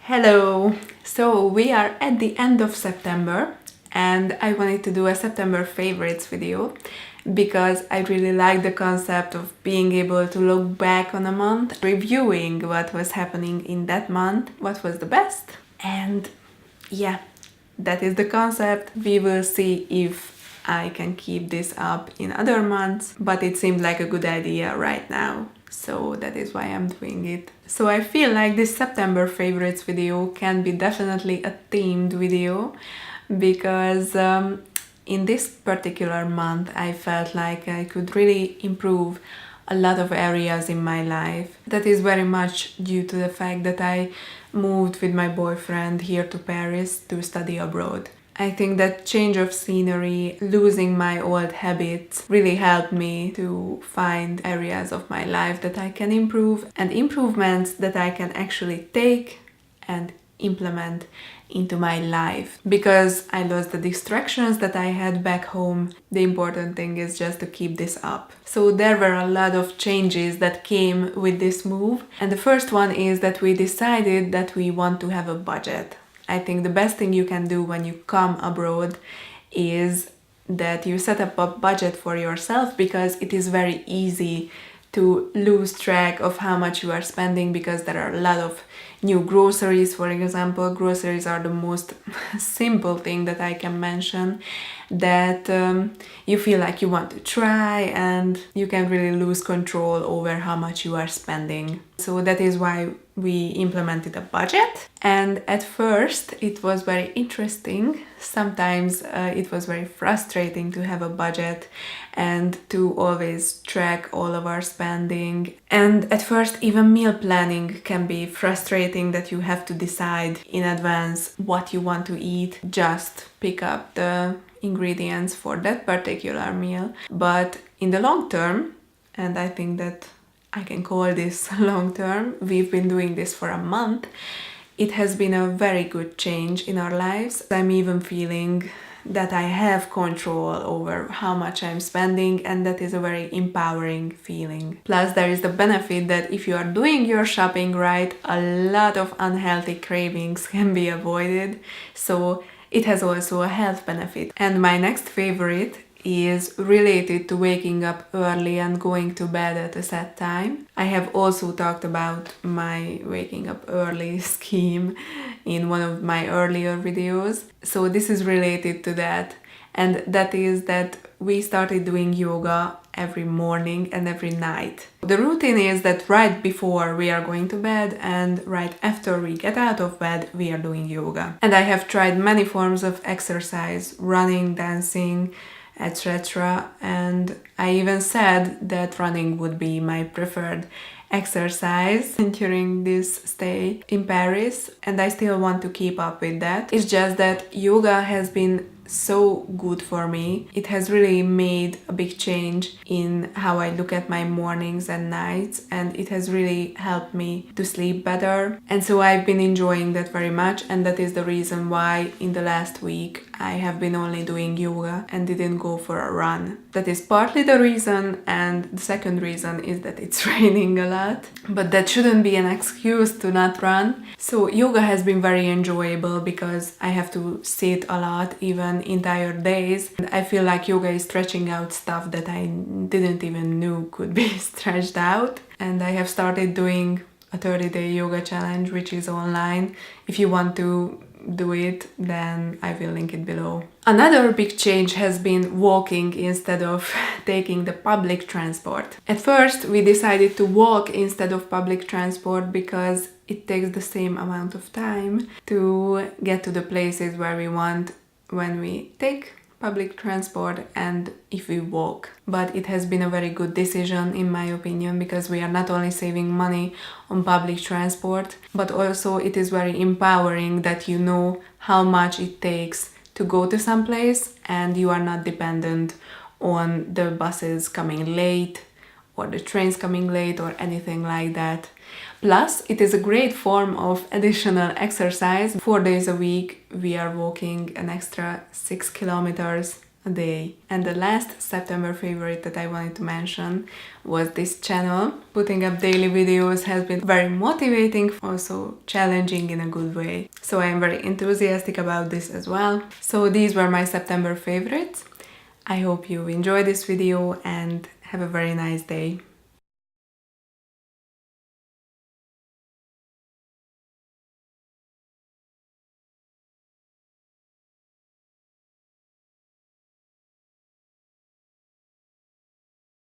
Hello! So we are at the end of September and I wanted to do a September favorites video because I really like the concept of being able to look back on a month, reviewing what was happening in that month, what was the best, and yeah, that is the concept. We will see if I can keep this up in other months, but it seemed like a good idea right now. So that is why I'm doing it. So I feel like this September favorites video can be definitely a themed video because in this particular month I felt like I could really improve a lot of areas in my life. That is very much due to the fact that I moved with my boyfriend here to Paris to study abroad. I think that change of scenery, losing my old habits really helped me to find areas of my life that I can improve and improvements that I can actually take and implement into my life. Because I lost the distractions that I had back home, the important thing is just to keep this up. So there were a lot of changes that came with this move, and the first one is that we decided that we want to have a budget. I think the best thing you can do when you come abroad is that you set up a budget for yourself, because it is very easy to lose track of how much you are spending because there are a lot of new groceries. For example, groceries are the most simple thing that I can mention that you feel like you want to try, and you can really lose control over how much you are spending. So that is why we implemented a budget, and at first it was very interesting. Sometimes it was very frustrating to have a budget and to always track all of our spending, and at first even meal planning can be frustrating, that you have to decide in advance what you want to eat, just pick up the ingredients for that particular meal. But in the long term, and I think that I can call this long term, we've been doing this for a month, it has been a very good change in our lives. I'm even feeling that I have control over how much I'm spending, and that is a very empowering feeling. Plus, there is the benefit that if you are doing your shopping right, a lot of unhealthy cravings can be avoided. So it has also a health benefit. And my next favorite is related to waking up early and going to bed at a set time. I have also talked about my waking up early scheme in one of my earlier videos. So this is related to that. And that is that we started doing yoga every morning and every night. The routine is that right before we are going to bed and right after we get out of bed, we are doing yoga. And I have tried many forms of exercise, running, dancing, etc. And I even said that running would be my preferred exercise during this stay in Paris, and I still want to keep up with that. It's just that yoga has been so good for me. It has really made a big change in how I look at my mornings and nights, and it has really helped me to sleep better. And so I've been enjoying that very much, and that is the reason why in the last week I have been only doing yoga and didn't go for a run. That is partly the reason, and the second reason is that it's raining a lot, but that shouldn't be an excuse to not run. So yoga has been very enjoyable because I have to sit a lot, even entire days. And I feel like yoga is stretching out stuff that I didn't even know could be stretched out. And I have started doing a 30-day yoga challenge, which is online. If you want to do it, then I will link it below. Another big change has been walking instead of taking the public transport. At first, we decided to walk instead of public transport because it takes the same amount of time to get to the places where we want when we take public transport and if we walk. But it has been a very good decision in my opinion, because we are not only saving money on public transport, but also it is very empowering that you know how much it takes to go to some place and you are not dependent on the buses coming late or the trains coming late or anything like that. Plus, it is a great form of additional exercise. 4 days a week, we are walking an extra 6 kilometers a day. And the last September favorite that I wanted to mention was this channel. Putting up daily videos has been very motivating, also challenging in a good way. So I am very enthusiastic about this as well. So these were my September favorites. I hope you enjoyed this video and have a very nice day.